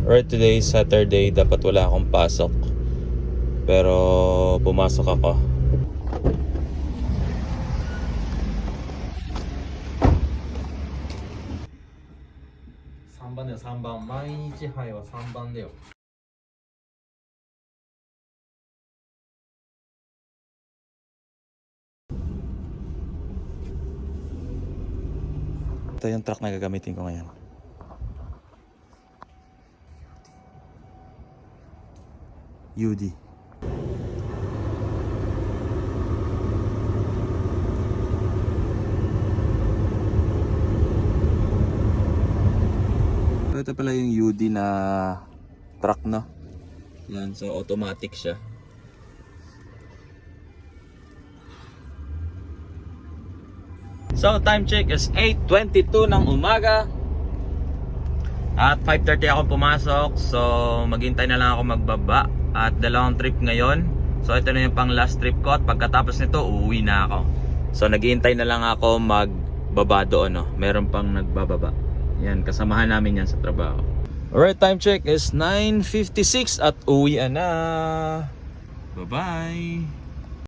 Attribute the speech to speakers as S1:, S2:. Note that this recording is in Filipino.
S1: Right, today is Saturday, dapat wala akong pasok. Pero pumasok ako.
S2: 3番だよ3番毎日杯は3番だよ
S1: Ito yung truck na gagamitin ko ngayon. UD. So, ito pala yung UD na truck, no? Yan, so automatic siya. So time check is 8:22 ng umaga. At 5:30 ako pumasok. So maghintay na lang ako magbaba. At dalawang trip ngayon. So ito na yung pang last trip ko. At pagkatapos nito uuwi na ako. So naghihintay na lang ako magbaba doon, no? Meron pang nagbababa. Yan, kasamahan namin yan sa trabaho. Alright, time check is 9:56 at uwi na. Bye bye.